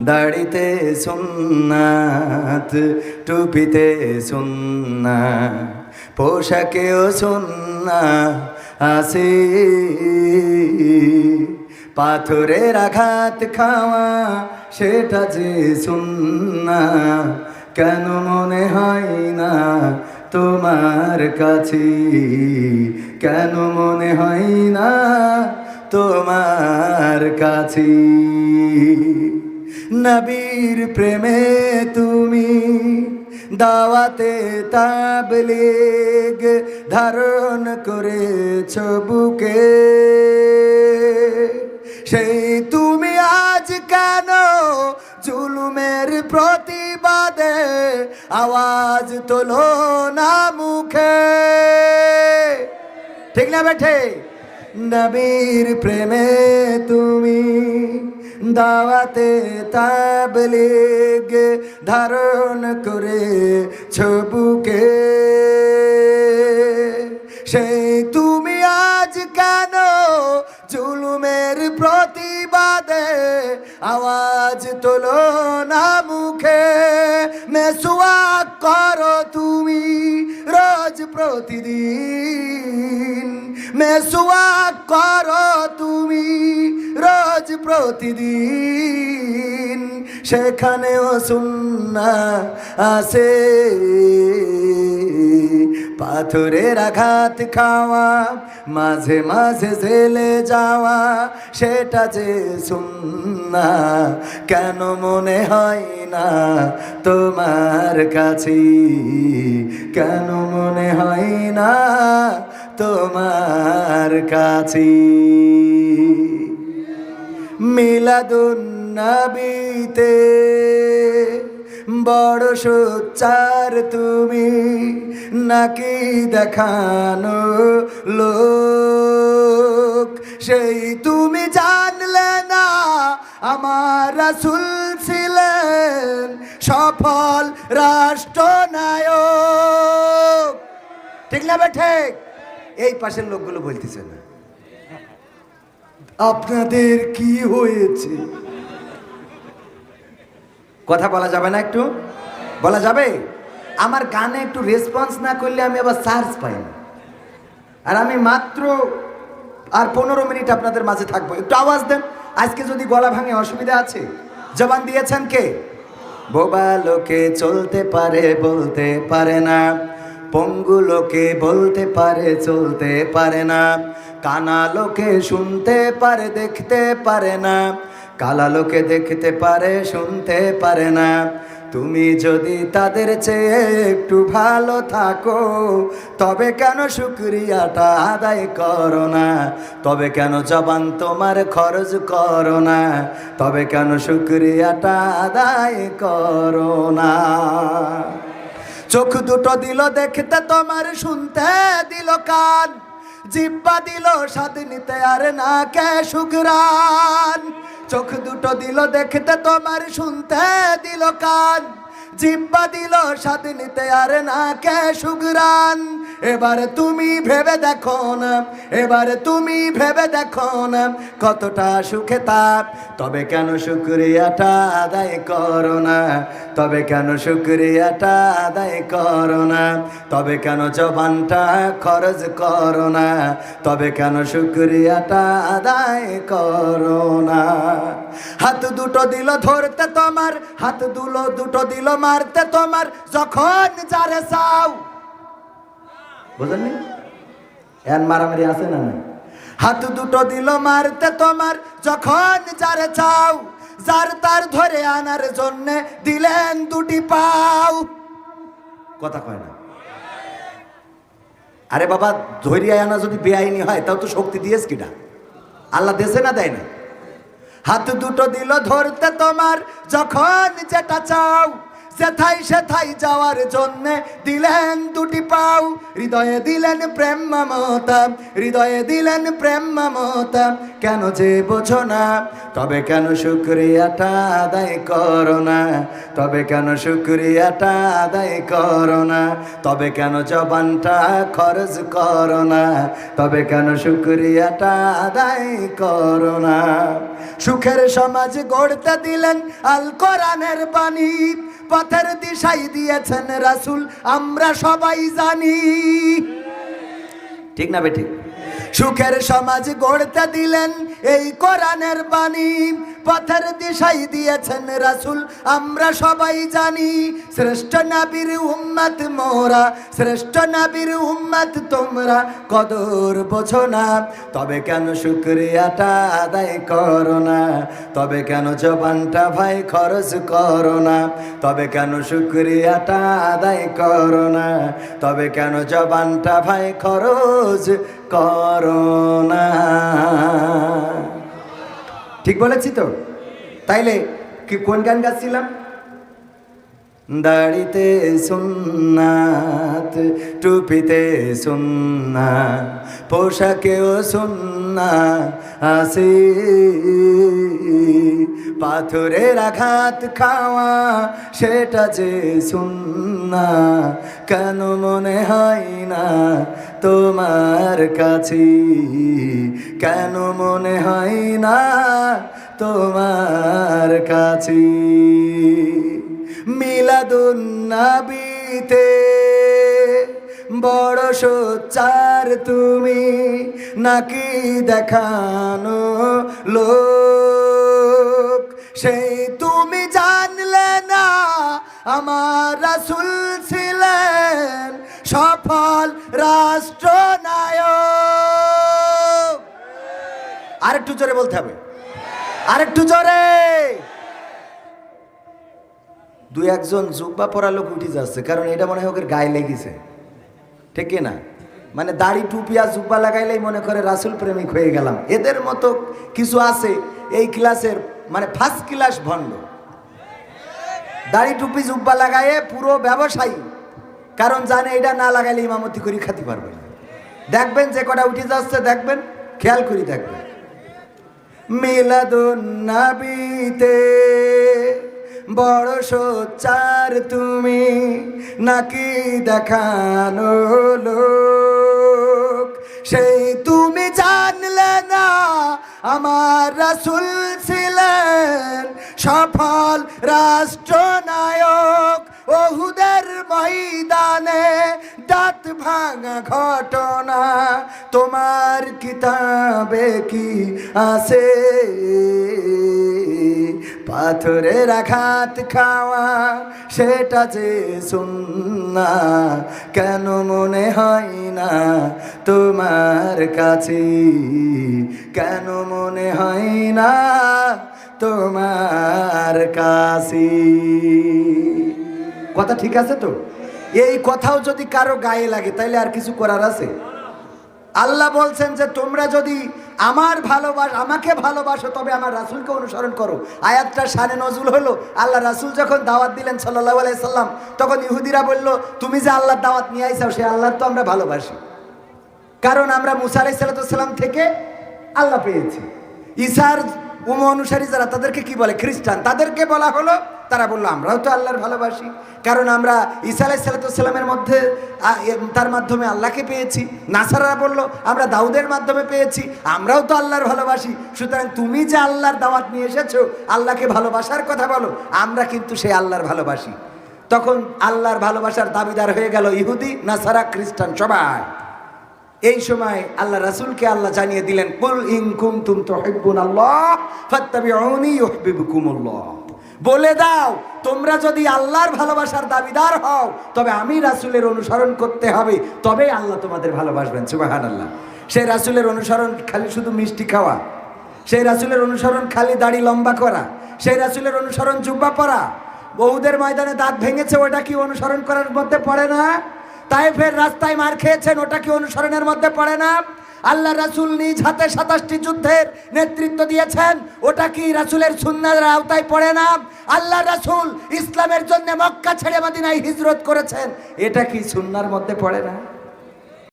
দাড়িতে সুন্নাত, টুপিতে সুন্নাত, পোশাকেও সুন্নাত আছে। পাথরের আঘাত খাওয়া সেটা যে সুন্নাত, কেন মনে হয় না তোমার কাছে? কেন মনে হয় না তোমার কাছে? নবীর প্রেমে তুমি দাওয়াতে তাবলীগ ধারণ করেছ বুকে, সেই তুমি আজ কেন জুলুমের প্রতিবাদে আওয়াজ তোলো না মুখে? ঠিক না বেঠে? নবীর প্রেমে তুমি দাওয়াতে তাবলীগ ধারণ করেছ বুকে, সেই তুমি আজ কেন জুলুমের প্রতিবাদে আওয়াজ তোলো না মুখে? মেসওয়াক করো তুমি রোজ প্রতিদিন, মেসওয়াক করো তুমি রোজ প্রতিদিন, সেখানেও সুন্নাত আছে। পাথরের আঘাত খাওয়া, মাঝে মাঝে জেলে যাওয়া, সেটা যে সুন্নাত, কেন মনে হয় না তোমার কাছে? কেন মনে হয় না তোমার কাছে? মিলাদুন নবীতে বড় সোচ্চার তুমি, নাকি দেখানো লোক? সেই তুমি জানলে না আমার রাসূল ছিলেন সফল রাষ্ট্রনায়ক। ঠিক না বেঠে? এই পাশের লোকগুলো বলতেছে না আপনাদের কি হয়েছে? কথা বলা যাবে না? একটু বলা যাবে? আমার গানে একটু রেসপন্স না করলে আমি আবার চার্জ পাই না। আর আমি মাত্র আর 15 মিনিট আপনাদের মাঝে থাকবো, একটু আওয়াজ দেন। আজকে যদি গলা ভাঙে অসুবিধা আছে? জবান দিয়েছেন কে? বোবা লোকে চলতে পারে বলতে পারে না, পঙ্গু লোকে বলতে পারে চলতে পারে না, কানা লোকে শুনতে পারে দেখতে পারে না, কালা লোকে দেখতে পারে শুনতে পারে না। তুমি যদি তাদের চেয়ে একটু ভালো থাকো, তবে কেন শুকরিয়াটা আদায় করো না? তবে কেন জবান তোমার খরচ করো না? তবে কেন শুকরিয়াটা আদায় করো না? চোখ দুটো দিল দেখতে তোমার, শুনতে দিল কান, জিহ্বা দিল স্বাদ নিতে আর না কে সুঘ্রাণ। চোখ দুটো দিল দেখতে তোমার, শুনতে দিল কান, জিহ্বা দিল স্বাদ নিতে আর না কে সুঘ্রাণ। এবারে তুমি ভেবে দেখো না, এবারে তুমি ভেবে দেখো না কতটা সুখে তাপ। তবে কেন শুকরিয়াটা আদায় করো না? তবে কেন শুকরিয়াটা আদায় করো না? তবে কেন জবানটা খরচ করো না? তবে কেন শুকরিয়াটা আদায় করো না? হাত দুটো দিল ধরতে তোমার, হাত দুটো দিল মারতে তোমার, যখন যারে চাও। বুঝলেন? এর মারামারি আছে না? হাত দুটো দিল মারতে তোমার, যখন যারে চাও, যার তার ধরে আনার জন্যে দিলেন দুটি পাও। কথা কয় না? আরে বাবা, ধরিয়া আনা যদি বেআইনি হয় তাও তো শক্তি দিয়েছ কিনা? আল্লাহ দেশে না দেয় না? হাত দুটো দিল ধরতে তোমার, যখন যেটা চাও, সেথাই সেথাই যাওয়ার জন্যে দিলেন দুটি পাও, হৃদয়ে দিলেন প্রেম মমতা, হৃদয়ে দিলেন প্রেম মমতা। কেন যে বোঝো না, তবে কেন শুকরিয়াটা আদায় করো না, তবে কেন শুকরিয়াটা আদায় করো না, তবে কেন জবানটা খরচ করো না, তবে কেন শুকরিয়াটা আদায় করো না। সুখের সমাজ গড়তে দিলেন আল কোরআনের বাণী, পথের দিশাই দিয়েছেন রাসূল আমরা সবাই জানি। ঠিক না বেঠিক? সুখের সমাজ গড়তে দিলেন এই কোরআনের বাণী, পথের দিশাই দিয়েছেন রাসূল আমরা সবাই জানি। শ্রেষ্ঠ নবীর উম্মত মোরা, শ্রেষ্ঠ নবীর উম্মত তোমরা, কদর বোঝো না, তবে কেন শুকরিয়াটা আদায় করো না, তবে কেন জবানটা ভাই খরচ করো না, তবে কেন শুকরিয়াটা আদায় করো না, তবে কেন জবানটা ভাই খরচ করো না। ঠিক বলেছি তো? তাইলে কি কোন গান গাচ্ছিলাম? দাড়িতে সুন্নাত, টুপিতে সুন্নাত, পোশাকেও সুন্নাত আছে, পাথরের আঘাত খাওয়া সেটা যে সুন্নাত, কেন মনে হয় না তোমার কাছে, কেন মনে হয় না তোমার কাছে। মিলাদুন নবীতে বড় সোচ্চার তুমি, নাকি দেখানো লোক, সেই তুমি জানলে না আমার রাসূল ছিলেন সফল রাষ্ট্রনায়ক। আরেকটু জোরে বলতে হবে, আরেকটু জোরে। দুই একজন জুব্বা পরা লোক উঠে যাচ্ছে, কারণ এটা মনে হয় ওকে গায়ে লেগেছে, ঠিক না? মানে দাড়ি টুপি আর জুব্বা লাগাইলেই মনে করে রাসূল প্রেমিক হয়ে গেলাম। এদের মতো কিছু আছে এই ক্লাসের, মানে ফার্স্ট ক্লাস ভণ্ড। দাড়ি টুপি জুব্বা লাগায়ে পুরো ব্যবসায়ী, কারণ জানে এটা না লাগাইলে ইমামতি করে খাতে পারবে না। দেখবেন যে কটা উঠে যাচ্ছে, দেখবেন, খেয়াল করে দেখবেন। মিলাদুন নবীতে বড় সোচ্চার তুমি, নাকি দেখানো লোক, সেই তুমি জানলে না আমার রাসূল ছিলেন সফল রাষ্ট্রনায়ক। ওহুদের ময়দানে দাঁত ভাঙা ঘটনা তোমার কিতাবে কি আছে, পাথরের আঘাত খাওয়া সেটা যে সুন্নাত, কেন মনে হয় না তোমার কাছে, কেন মনে হয় না তোমার কাছে। কথা ঠিক আছে তো? এই কথাও যদি কারো গায়ে লাগে তাইলে আর কিছু করার আছে? আল্লাহ বলছেন যে তোমরা যদি আমাকে ভালোবাসো তবে আমার রাসূলকে অনুসরণ করো। আয়াতটা শানে নজুল হলো, আল্লাহ রাসূল যখন দাওয়াত দিলেন সাল্লাল্লাহু আলাইহি সাল্লাম, তখন ইহুদিরা বলল তুমি যে আল্লাহর দাওয়াত নিয়ে আইছাও সে আল্লাহর তো আমরা ভালোবাসি, কারণ আমরা মুসা আলাইহিস সালাম থেকে আল্লাহ পেয়েছি। ঈসার অনুসারী যারা, তাদেরকে কি বলে? খ্রিস্টান। তাদেরকে বলা হলো, তারা বললো আমরাও তো আল্লাহর ভালোবাসি, কারণ আমরা ঈসা আলাইহিস সালামের মধ্যে তার মাধ্যমে আল্লাহকে পেয়েছি। নাসারারা বললো আমরা দাউদের মাধ্যমে পেয়েছি, আমরাও তো আল্লাহর ভালোবাসি। সুতরাং তুমি যে আল্লাহর দাওয়াত নিয়ে এসেছো, আল্লাহকে ভালোবাসার কথা বলো, আমরা কিন্তু সেই আল্লাহর ভালোবাসি। তখন আল্লাহর ভালোবাসার দাবিদার হয়ে গেল ইহুদি, নাসারা, খ্রিস্টান সবাই। এই সময় আল্লাহ রাসূলকে আল্লাহ জানিয়ে দিলেন, কুল ইন কুনতুম তুহিব্বুনাল্লাহ ফাত্তাবিউনি ইউহিব্বুকুমুল্লাহ। বলে দাও তোমরা যদি আল্লাহর ভালোবাসার দাবিদার হও তবে আমি রাসূলের অনুসরণ করতে হবে, তবেই আল্লাহ তোমাদের ভালোবাসবেন। সুবহানাল্লাহ। সেই রাসূলের অনুসরণ খালি শুধু মিষ্টি খাওয়া, সেই রাসূলের অনুসরণ খালি দাড়ি লম্বা করা, সেই রাসূলের অনুসরণ জুব্বা পরা, বহুদের ময়দানে দাঁত ভেঙেছে, ওটা কি অনুসরণ করার মধ্যে পড়ে না? তায়েফের রাস্তায় মার খেয়েছেন, ওটা কি অনুসরণের মধ্যে পড়ে না? আল্লাহ রাসূল নিজ হাতে 27টি যুদ্ধের নেতৃত্ব দিয়েছেন, ওটা কি রাসূলের সুন্নাহর আওতায় পড়ে না? আল্লাহ রাসূল ইসলামের জন্য মক্কা ছেড়ে মদিনায় হিজরত করেছেন, এটা কি সুন্নাহর মধ্যে পড়ে না?